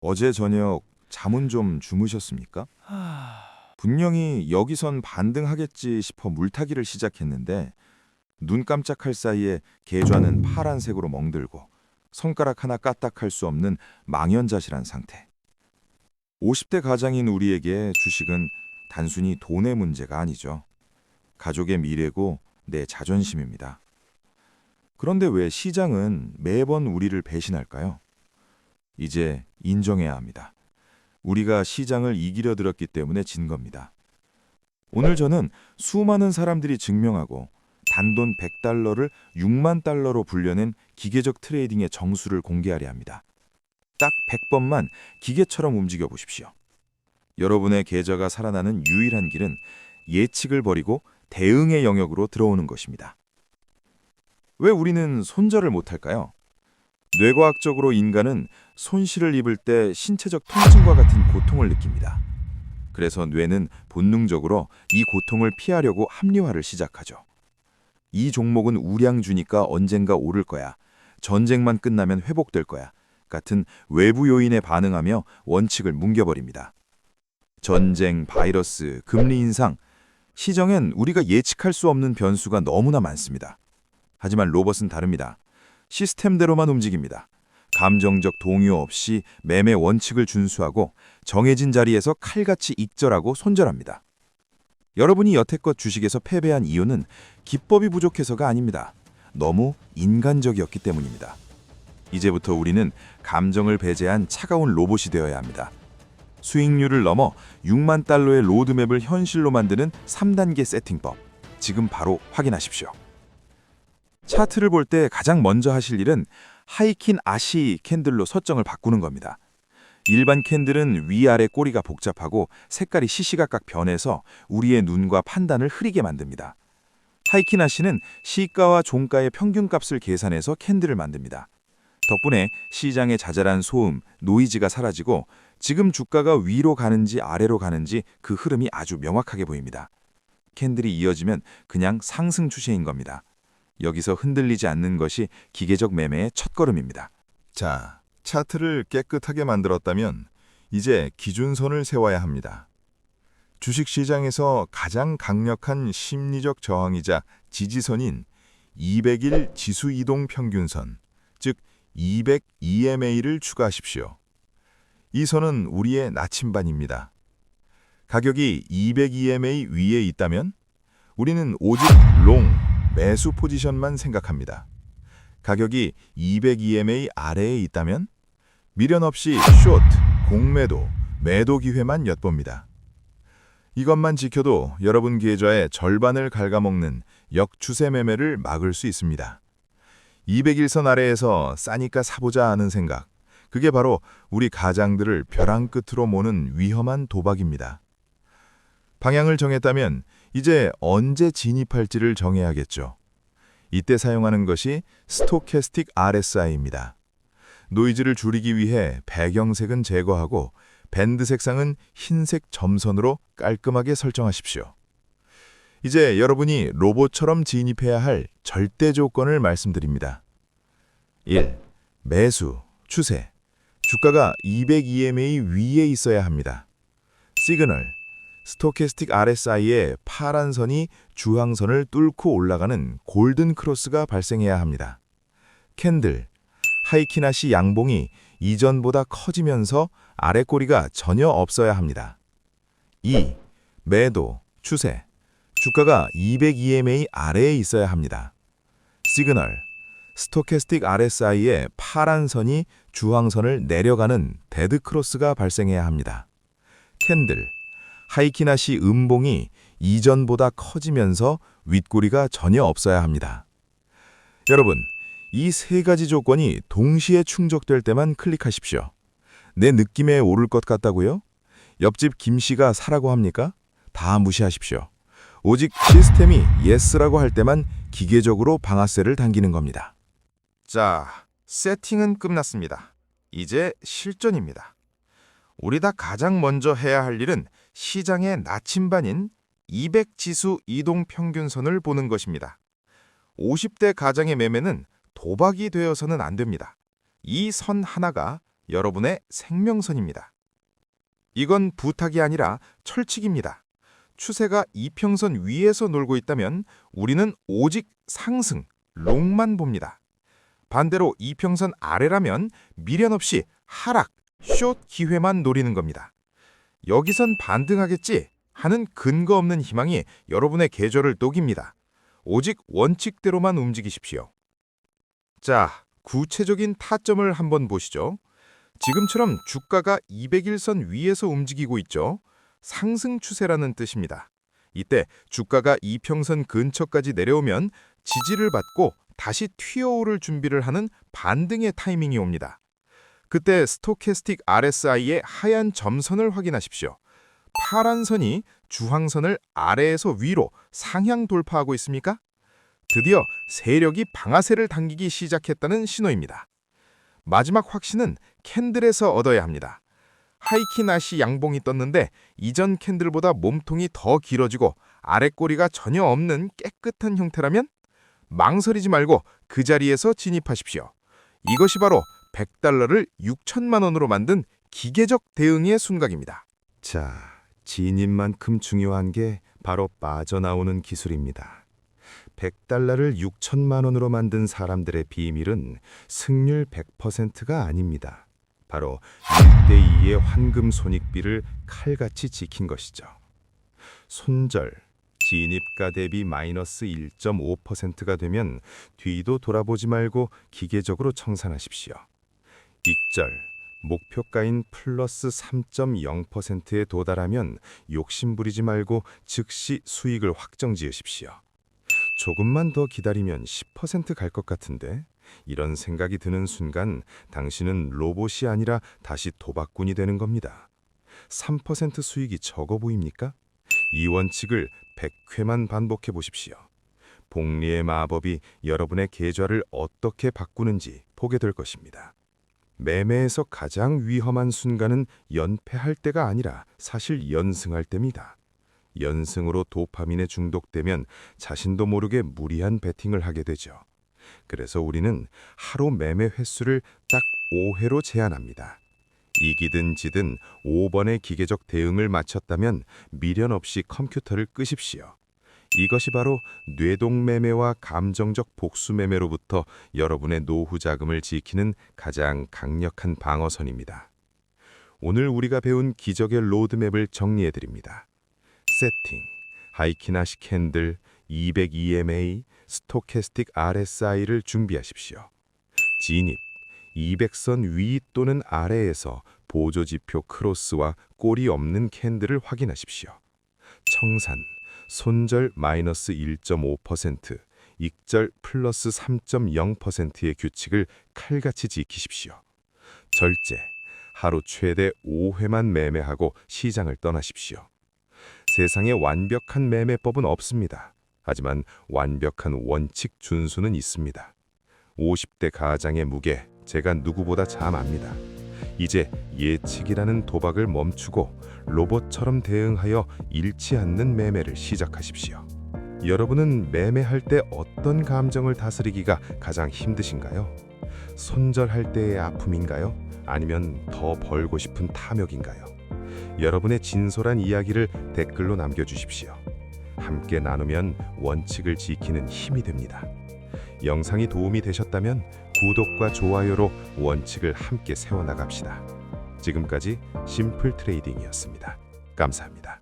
어제 저녁 잠은 좀 주무셨습니까? 분명히 여기선 반등하겠지 싶어 물타기를 시작했는데 눈 깜짝할 사이에 계좌는 파란색으로 멍들고 손가락 하나 까딱할 수 없는 망연자실한 상태. 50대 가장인 우리에게 주식은 단순히 돈의 문제가 아니죠. 가족의 미래고 내 자존심입니다. 그런데 왜 시장은 매번 우리를 배신할까요? 이제 인정해야 합니다. 우리가 시장을 이기려 들었기 때문에 진 겁니다. 오늘 저는 수많은 사람들이 증명하고 단돈 100달러를 6만 달러로 불려낸 기계적 트레이딩의 정수를 공개하려 합니다. 딱 100번만 기계처럼 움직여 보십시오. 여러분의 계좌가 살아나는 유일한 길은 예측을 버리고 대응의 영역으로 들어오는 것입니다. 왜 우리는 손절을 못할까요? 뇌과학적으로 인간은 손실을 입을 때 신체적 통증과 같은 고통을 느낍니다. 그래서 뇌는 본능적으로 이 고통을 피하려고 합리화를 시작하죠. 이 종목은 우량주니까 언젠가 오를 거야. 전쟁만 끝나면 회복될 거야. 같은 외부 요인에 반응하며 원칙을 뭉개버립니다. 전쟁, 바이러스, 금리 인상, 시장엔 우리가 예측할 수 없는 변수가 너무나 많습니다. 하지만 로봇은 다릅니다. 시스템대로만 움직입니다. 감정적 동요 없이 매매 원칙을 준수하고 정해진 자리에서 칼같이 익절하고 손절합니다. 여러분이 여태껏 주식에서 패배한 이유는 기법이 부족해서가 아닙니다. 너무 인간적이었기 때문입니다. 이제부터 우리는 감정을 배제한 차가운 로봇이 되어야 합니다. 수익률을 넘어 6만 달러의 로드맵을 현실로 만드는 3단계 세팅법. 지금 바로 확인하십시오. 차트를 볼 때 가장 먼저 하실 일은 하이킨 아시 캔들로 서정을 바꾸는 겁니다. 일반 캔들은 위아래 꼬리가 복잡하고 색깔이 시시각각 변해서 우리의 눈과 판단을 흐리게 만듭니다. 하이킨 아시는 시가와 종가의 평균값을 계산해서 캔들을 만듭니다. 덕분에 시장의 자잘한 소음, 노이즈가 사라지고 지금 주가가 위로 가는지 아래로 가는지 그 흐름이 아주 명확하게 보입니다. 캔들이 이어지면 그냥 상승 추세인 겁니다. 여기서 흔들리지 않는 것이 기계적 매매의 첫걸음입니다. 자, 차트를 깨끗하게 만들었다면 이제 기준선을 세워야 합니다. 주식시장에서 가장 강력한 심리적 저항이자 지지선인 200일 지수이동평균선, 즉 200 EMA를 추가하십시오. 이 선은 우리의 나침반입니다. 가격이 200 EMA 위에 있다면 우리는 오직 롱, 매수 포지션만 생각합니다. 가격이 200 EMA 아래에 있다면 미련 없이 숏, 공매도, 매도 기회만 엿봅니다. 이것만 지켜도 여러분 계좌의 절반을 갉아먹는 역추세 매매를 막을 수 있습니다. 200일선 아래에서 싸니까 사보자 하는 생각, 그게 바로 우리 가장들을 벼랑 끝으로 모는 위험한 도박입니다. 방향을 정했다면 이제 언제 진입할지를 정해야겠죠. 이때 사용하는 것이 스토캐스틱 RSI입니다. 노이즈를 줄이기 위해 배경색은 제거하고 밴드 색상은 흰색 점선으로 깔끔하게 설정하십시오. 이제 여러분이 로봇처럼 진입해야 할 절대 조건을 말씀드립니다. 1. 매수, 추세. 주가가 200 EMA 위에 있어야 합니다. 시그널. 스토캐스틱 RSI의 파란 선이 주황선을 뚫고 올라가는 골든 크로스가 발생해야 합니다. 캔들. 하이키나시 양봉이 이전보다 커지면서 아래 꼬리가 전혀 없어야 합니다. 2. 매도, 추세. 주가가 200 EMA 아래에 있어야 합니다. 시그널. 스토캐스틱 RSI의 파란 선이 주황선을 내려가는 데드 크로스가 발생해야 합니다. 캔들. 하이키나시 음봉이 이전보다 커지면서 윗꼬리가 전혀 없어야 합니다. 여러분, 이 세 가지 조건이 동시에 충족될 때만 클릭하십시오. 내 느낌에 오를 것 같다고요? 옆집 김씨가 사라고 합니까? 다 무시하십시오. 오직 시스템이 예스라고 할 때만 기계적으로 방아쇠를 당기는 겁니다. 자, 세팅은 끝났습니다. 이제 실전입니다. 우리 가장 먼저 해야 할 일은 시장의 나침반인 200 지수 이동평균선을 보는 것입니다. 50대 가장의 매매는 도박이 되어서는 안 됩니다. 이 선 하나가 여러분의 생명선입니다. 이건 부탁이 아니라 철칙입니다. 추세가 이평선 위에서 놀고 있다면 우리는 오직 상승, 롱만 봅니다. 반대로 이평선 아래라면 미련 없이 하락, 숏 기회만 노리는 겁니다. 여기선 반등하겠지 하는 근거 없는 희망이 여러분의 계좌를 녹입니다. 오직 원칙대로만 움직이십시오. 자, 구체적인 타점을 한번 보시죠. 지금처럼 주가가 200일선 위에서 움직이고 있죠. 상승 추세라는 뜻입니다. 이때 주가가 이평선 근처까지 내려오면 지지를 받고 다시 튀어오를 준비를 하는 반등의 타이밍이 옵니다. 그때 스토캐스틱 RSI의 하얀 점선을 확인하십시오. 파란 선이 주황선을 아래에서 위로 상향 돌파하고 있습니까? 드디어 세력이 방아쇠를 당기기 시작했다는 신호입니다. 마지막 확신은 캔들에서 얻어야 합니다. 하이키나시 양봉이 떴는데 이전 캔들보다 몸통이 더 길어지고 아랫꼬리가 전혀 없는 깨끗한 형태라면 망설이지 말고 그 자리에서 진입하십시오. 이것이 바로 100달러를 6천만 원으로 만든 기계적 대응의 순간입니다. 자, 진입만큼 중요한 게 바로 빠져나오는 기술입니다. 100달러를 6천만 원으로 만든 사람들의 비밀은 승률 100%가 아닙니다. 바로 1대2의 환금 손익비를 칼같이 지킨 것이죠. 손절, 진입가 대비 마이너스 1.5%가 되면 뒤도 돌아보지 말고 기계적으로 청산하십시오. 익절, 목표가인 플러스 3.0%에 도달하면 욕심부리지 말고 즉시 수익을 확정 지으십시오. 조금만 더 기다리면 10% 갈 것 같은데 이런 생각이 드는 순간 당신은 로봇이 아니라 다시 도박꾼이 되는 겁니다. 3% 수익이 적어 보입니까? 이 원칙을 100회만 반복해 보십시오. 복리의 마법이 여러분의 계좌를 어떻게 바꾸는지 보게 될 것입니다. 매매에서 가장 위험한 순간은 연패할 때가 아니라 사실 연승할 때입니다. 연승으로 도파민에 중독되면 자신도 모르게 무리한 베팅을 하게 되죠. 그래서 우리는 하루 매매 횟수를 딱 5회로 제한합니다. 이기든 지든 5번의 기계적 대응을 마쳤다면 미련 없이 컴퓨터를 끄십시오. 이것이 바로 뇌동 매매와 감정적 복수 매매로부터 여러분의 노후 자금을 지키는 가장 강력한 방어선입니다. 오늘 우리가 배운 기적의 로드맵을 정리해 드립니다. 세팅, 하이키나시 캔들, 200 EMA, 스토캐스틱 RSI를 준비하십시오. 진입, 200선 위 또는 아래에서 보조지표 크로스와 꼬리 없는 캔들을 확인하십시오. 청산, 손절 마이너스 1.5%, 익절 플러스 3.0%의 규칙을 칼같이 지키십시오. 절제, 하루 최대 5회만 매매하고 시장을 떠나십시오. 세상에 완벽한 매매법은 없습니다. 하지만 완벽한 원칙 준수는 있습니다. 50대 가장의 무게, 제가 누구보다 잘 압니다. 이제 예측이라는 도박을 멈추고 로봇처럼 대응하여 잃지 않는 매매를 시작하십시오. 여러분은 매매할 때 어떤 감정을 다스리기가 가장 힘드신가요? 손절할 때의 아픔인가요? 아니면 더 벌고 싶은 탐욕인가요? 여러분의 진솔한 이야기를 댓글로 남겨주십시오. 함께 나누면 원칙을 지키는 힘이 됩니다. 영상이 도움이 되셨다면 구독과 좋아요로 원칙을 함께 세워나갑시다. 지금까지 심플 트레이딩이었습니다. 감사합니다.